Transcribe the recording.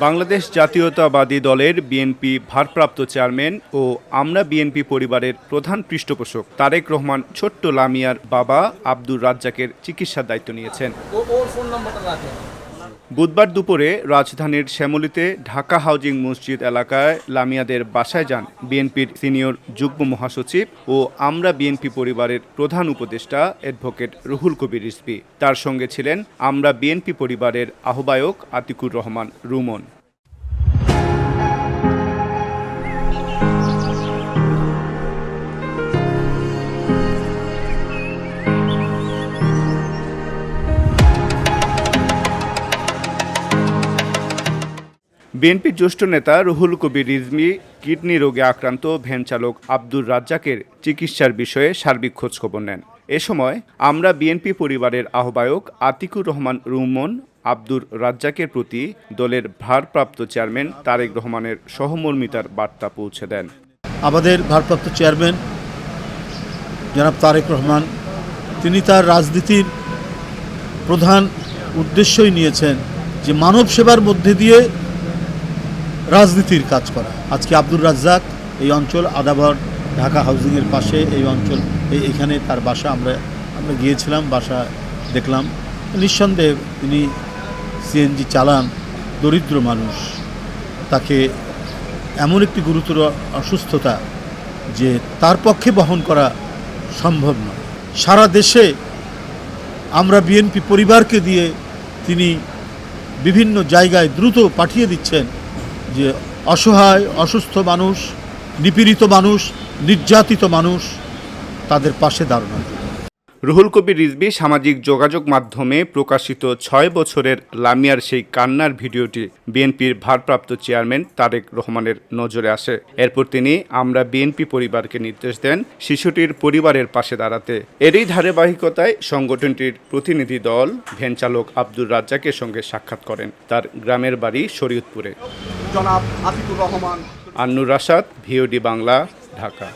বাংলাদেশ জাতীয়তাবাদী দলের বিএনপি ভারপ্রাপ্ত চেয়ারম্যান ও আমরা বিএনপি পরিবারের প্রধান পৃষ্ঠপোষক তারেক রহমান ছোট্ট লামিয়ার বাবা আব্দুর রাজ্জাকের চিকিৎসার দায়িত্ব নিয়েছেন। বুধবার দুপুরে রাজধানীর শ্যামলীতে ঢাকা হাউজিং মসজিদ এলাকায় লামিয়াদের বাসায় যান বিএনপির সিনিয়র যুগ্ম মহাসচিব ও আমরা বিএনপি পরিবারের প্রধান উপদেষ্টা অ্যাডভোকেট রুহুল কবির রিজভী। তার সঙ্গে ছিলেন আমরা বিএনপি পরিবারের আহ্বায়ক আতিকুর রহমান রুমন। বিএনপির জ্যেষ্ঠ নেতা রুহুল কবির রিজভী কিডনি রোগে আক্রান্ত ভ্যান চালক আব্দুর রাজ্জাকের চিকিৎসার বিষয়ে সার্বিক খোঁজখবর নেন। এ সময় আমরা বিএনপি পরিবারের আহ্বায়ক আতিকুর রহমান রুমন আব্দুর রাজ্জাকের প্রতি দলের ভারপ্রাপ্ত চেয়ারম্যান তারেক রহমানের সহমর্মিতার বার্তা পৌঁছে দেন। আমাদের ভারপ্রাপ্ত চেয়ারম্যান জনাব তারেক রহমান তিনি তার রাজনীতির প্রধান উদ্দেশ্যই নিয়েছেন যে মানব সেবার মধ্যে দিয়ে রাজনীতির কাজ করা। আজকে আব্দুর রাজ্জাক এই অঞ্চল আদাবর ঢাকা হাউজিংয়ের পাশে এই অঞ্চল এখানে তার বাসা আমরা গিয়েছিলাম, বাসা দেখলাম। নিঃসন্দেহে তিনি সিএনজি চালান, দরিদ্র মানুষ, তাকে এমন একটি গুরুতর অসুস্থতা যে তার পক্ষে বহন করা সম্ভব নয়। সারা দেশে আমরা বিএনপি পরিবারকে দিয়ে তিনি বিভিন্ন জায়গায় দ্রুত পাঠিয়ে দিচ্ছেন যে অসহায় অসুস্থ মানুষ, নিপীড়িত মানুষ, নির্যাতিত মানুষ তাদের পাশে দাঁড়ানো। রুহুল কবির রিজভী সামাজিক যোগাযোগ মাধ্যমে প্রকাশিত ৬ বছরের লামিয়ার সেই কান্নার ভিডিওটি বিএনপির ভারপ্রাপ্ত চেয়ারম্যান তারেক রহমানের নজরে আসে। এরপর তিনি আমরা বিএনপি পরিবারকে নির্দেশ দেন শিশুটির পরিবারের পাশে দাঁড়াতে। এরই ধারাবাহিকতায় সংগঠনটির প্রতিনিধি দল ভ্যান চালক আব্দুর রাজ্জাকের সঙ্গে সাক্ষাৎ করেন তার গ্রামের বাড়ি শরীয়তপুরে। জনাব আতিকুর রহমান, আন্নুর রাশাদ, ভিওডি বাংলা, ঢাকা।